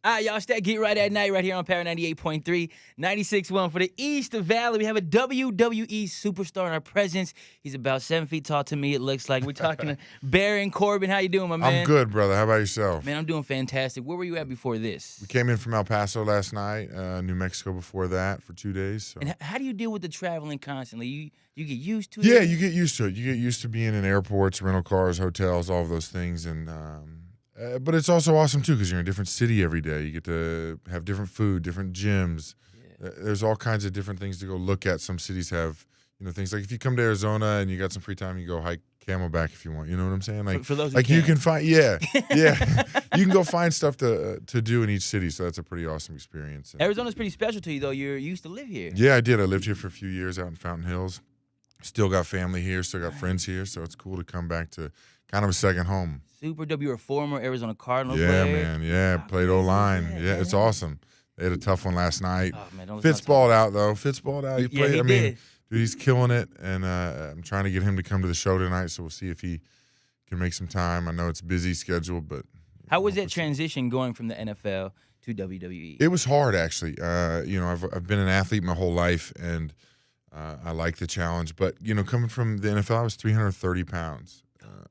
All right, y'all, Get Right at Night right here on Power 98.3, 96.1 for the East Valley. We have a WWE superstar in our presence. He's about 7 feet tall to me, it looks like. We're talking to Baron Corbin. How you doing, my man? I'm good, brother. How about yourself? Man, I'm doing fantastic. Where were you at before this? We came in from El Paso last night, New Mexico before that for 2 days. So. And how do you deal with the traveling constantly? You get used to it? Yeah, you get used to it. You get used to being in airports, rental cars, hotels, all of those things. And but it's also awesome, too, because you're in a different city every day. You get to have different food, different gyms. Yeah. There's all kinds of different things to go look at. Some cities have, things like if you come to Arizona and you got some free time, you go hike Camelback if you want. You know what I'm saying? Like, for those who like can. you can find, yeah. You can go find stuff to do in each city. So that's a pretty awesome experience. Arizona's pretty special to you, though. You used to live here. Yeah, I did. I lived here for a few years out in Fountain Hills. Still got family here. Still got friends here. So it's cool to come back to kind of a second home. Super W, you're a former Arizona Cardinal player. player. Man. Yeah, played O-line. Yeah, it's awesome. They had a tough one last night. Oh, man, Fitz balled out, though. Fitz balled out. He played. He did. Dude, he's killing it. And I'm trying to get him to come to the show tonight, so we'll see if he can make some time. I know it's a busy schedule, but. How was that transition going from the NFL to WWE? It was hard, actually. I've been an athlete my whole life, and I like the challenge. But, coming from the NFL, I was 330 pounds.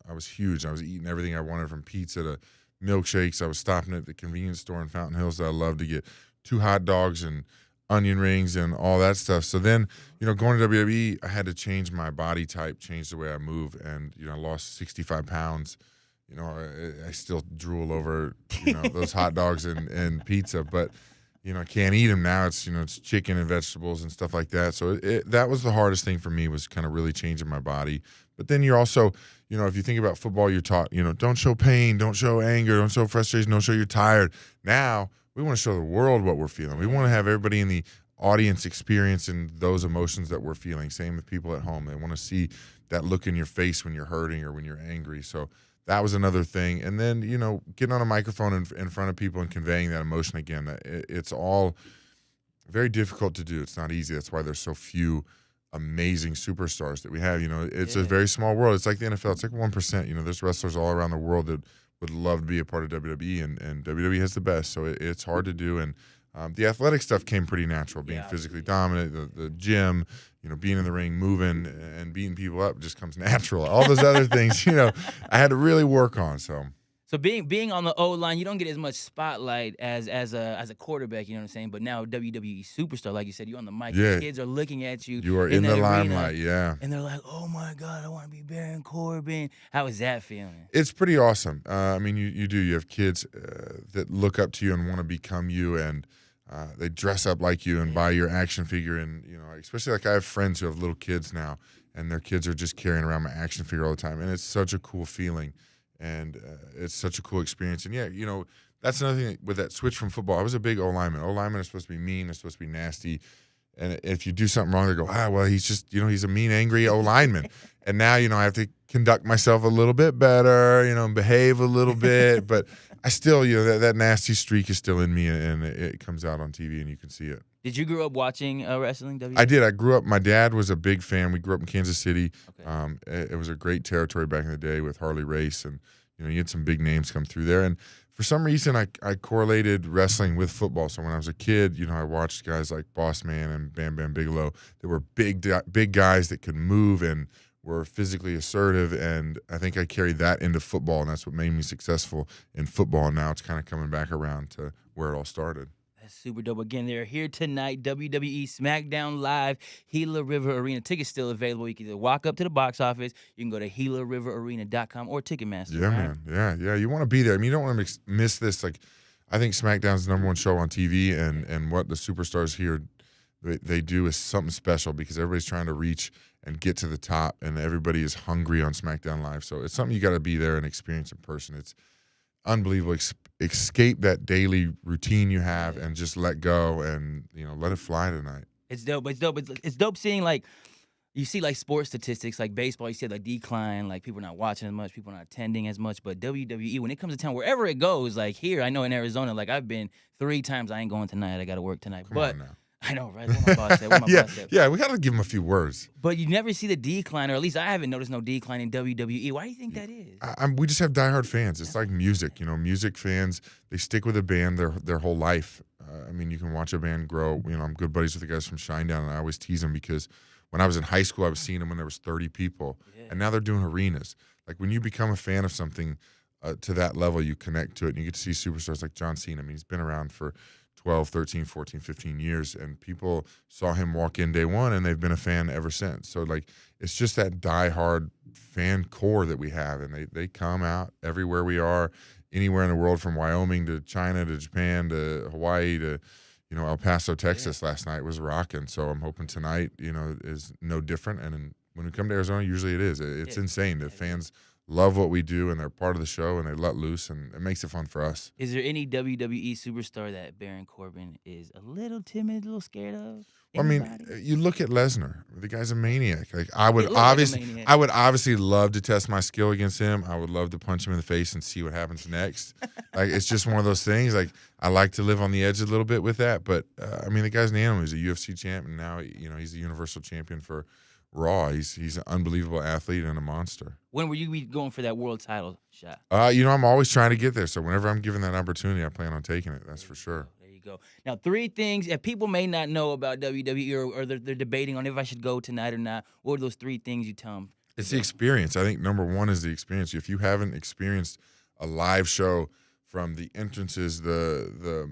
I was huge. I was eating everything I wanted, from pizza to milkshakes. I was stopping at the convenience store in Fountain Hills that I loved to get 2 hot dogs and onion rings and all that stuff. So then, going to WWE, I had to change my body type, change the way I move, and, I lost 65 pounds. I still drool over, those hot dogs and pizza, but, I can't eat them now. It's, it's chicken and vegetables and stuff like that. So that was the hardest thing for me, was kind of really changing my body. But then you're also, if you think about football, you're taught, don't show pain, don't show anger, don't show frustration, don't show you're tired. Now we want to show the world what we're feeling. We want to have everybody in the audience experiencing those emotions that we're feeling. Same with people at home. They want to see that look in your face when you're hurting or when you're angry. So that was another thing. And then, getting on a microphone in front of people and conveying that emotion again, it's all very difficult to do. It's not easy. That's why there's so few amazing superstars that we have. It's a very small world. It's like the NFL. It's like 1%. There's wrestlers all around the world that would love to be a part of WWE, and WWE has the best. So it's hard to do. And the athletic stuff came pretty natural, being physically dominant, the gym, being in the ring, moving and beating people up just comes natural. All those other things, I had to really work on. So being on the O-line, you don't get as much spotlight as a quarterback, you know what I'm saying? But now WWE superstar, like you said, you're on the mic. Yeah. The kids are looking at you. You are in the limelight, yeah. And they're like, oh, my God, I want to be Baron Corbin. How is that feeling? It's pretty awesome. You do. You have kids that look up to you and want to become you, and they dress up like you and buy your action figure. And, especially like I have friends who have little kids now, and their kids are just carrying around my action figure all the time. And it's such a cool feeling. And it's such a cool experience. And, that's another thing with that switch from football. I was a big O-lineman. O-linemen are supposed to be mean. They're supposed to be nasty. And if you do something wrong, they go, well, he's just, he's a mean, angry O-lineman. And now, I have to conduct myself a little bit better, behave a little bit. But I still, that nasty streak is still in me, and it comes out on TV, and you can see it. Did you grow up watching wrestling? I did. I grew up. My dad was a big fan. We grew up in Kansas City. Okay. It was a great territory back in the day with Harley Race, and you had some big names come through there. And for some reason, I correlated wrestling with football. So when I was a kid, I watched guys like Boss Man and Bam Bam Bigelow. They were big guys that could move and were physically assertive, and I think I carried that into football, and that's what made me successful in football. And now it's kind of coming back around to where it all started. That's super dope. Again, they're here tonight, WWE SmackDown Live, Gila River Arena. Tickets still available. You can either walk up to the box office, you can go to GilaRiverArena.com or Ticketmaster. Yeah, right? Man. Yeah. You want to be there. You don't want to miss this. Like, I think SmackDown's the #1 show on TV, and what the superstars here they do is something special, because everybody's trying to reach and get to the top, and everybody is hungry on SmackDown Live. So it's something you got to be there and experience in person. It's unbelievable. Escape that daily routine you have and just let go and let it fly tonight. It's dope. It's dope. It's dope seeing, like, you see, like, sports statistics, like baseball, you see, like, decline, like, people are not watching as much, people are not attending as much. But WWE, when it comes to town, wherever it goes, like here, I know in Arizona, like, I've been 3 times. I ain't going tonight. I got to work tonight. Come on now. I know, right? What my boss said. What my Yeah, boss said. yeah, we got to give him a few words. But you never see the decline, or at least I haven't noticed no decline in WWE. Why do you think Yeah. that is? We just have diehard fans. It's like music, music fans, they stick with a band their whole life. I mean, you can watch a band grow. I'm good buddies with the guys from Shinedown, and I always tease them because when I was in high school, I was seeing them when there was 30 people, Yeah. and now they're doing arenas. Like when you become a fan of something to that level, you connect to it, and you get to see superstars like John Cena. I mean, he's been around for 12, 13, 14, 15 years, and people saw him walk in day one, and they've been a fan ever since. So, like, it's just that diehard fan core that we have, and they come out everywhere we are, anywhere in the world, from Wyoming to China to Japan to Hawaii to, El Paso, Texas. Last night was rocking. So I'm hoping tonight, is no different. And when we come to Arizona, usually it is. It's insane. The fans love what we do, and they're part of the show, and they let loose, and it makes it fun for us. Is there any WWE superstar that Baron Corbin is a little timid, a little scared of? I mean, Anybody? you look at Lesnar. The guy's a maniac. Like I would He looks like a obviously, maniac. I would obviously love to test my skill against him. I would love to punch him in the face and see what happens next. Like it's just one of those things. Like I like to live on the edge a little bit with that. But I mean, the guy's an animal. He's a UFC champ, and now he's the Universal Champion for Raw. He's an unbelievable athlete and a monster. When will you be going for that world title shot? I'm always trying to get there. So whenever I'm given that opportunity, I plan on taking it. That's for sure. There you go. Now, 3 things that people may not know about WWE, or they're debating on if I should go tonight or not. What are those 3 things you tell them? It's the experience. I think number one is the experience. If you haven't experienced a live show, from the entrances, the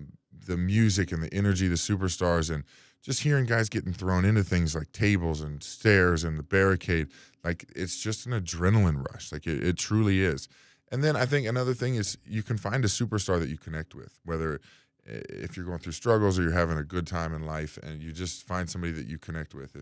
music and the energy, the superstars, and just hearing guys getting thrown into things like tables and stairs and the barricade, like it's just an adrenaline rush. Like it truly is. And then I think another thing is you can find a superstar that you connect with, whether if you're going through struggles or you're having a good time in life, and you just find somebody that you connect with.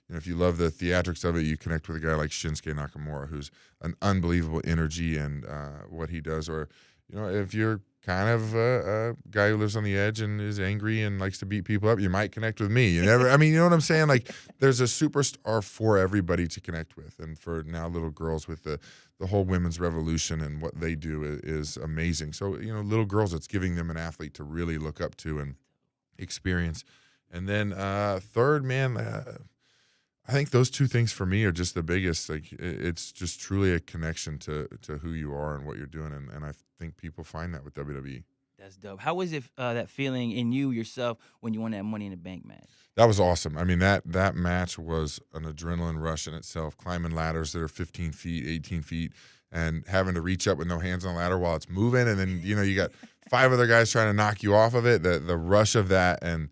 If you love the theatrics of it, you connect with a guy like Shinsuke Nakamura, who's an unbelievable energy and what he does. Or, if you're kind of a guy who lives on the edge and is angry and likes to beat people up, you might connect with me. You know what I'm saying? Like there's a superstar for everybody to connect with. And for now little girls, with the whole women's revolution and what they do is amazing. So, little girls, it's giving them an athlete to really look up to and experience. And then third, man, I think those 2 things for me are just the biggest. Like it's just truly a connection to who you are and what you're doing, and I think people find that with WWE. That's dope. How was it, that feeling in you yourself when you won that Money in the Bank match? That was awesome. I mean, that match was an adrenaline rush in itself, climbing ladders that are 15 feet, 18 feet, and having to reach up with no hands on the ladder while it's moving, and then you got 5 other guys trying to knock you off of it. The rush of that and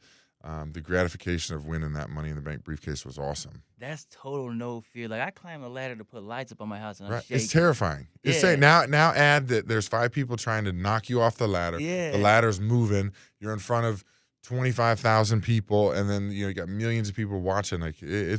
the gratification of winning that Money in the Bank briefcase was awesome. That's total no fear. Like I climbed a ladder to put lights up on my house, and I'm Right. shaking. It's terrifying. It's saying now add that there's 5 people trying to knock you off the ladder. Yeah. The ladder's moving. You're in front of 25,000 people, and then you got millions of people watching. Like I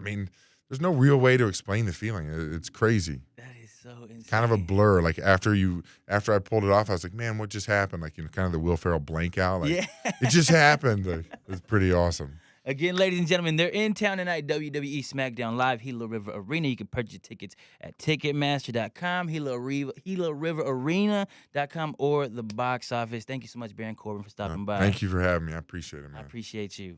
mean, there's no real way to explain the feeling. It's crazy. That is so insane. Kind of a blur. Like after I pulled it off, I was like, man, what just happened? Like kind of the Will Ferrell blank out. Like, Yeah. it just happened. Like, it was pretty awesome. Again, ladies and gentlemen, they're in town tonight, WWE SmackDown Live, Gila River Arena. You can purchase your tickets at Ticketmaster.com, GilaRiverArena.com, or the box office. Thank you so much, Baron Corbin, for stopping by. Thank you for having me. I appreciate it, man. I appreciate you.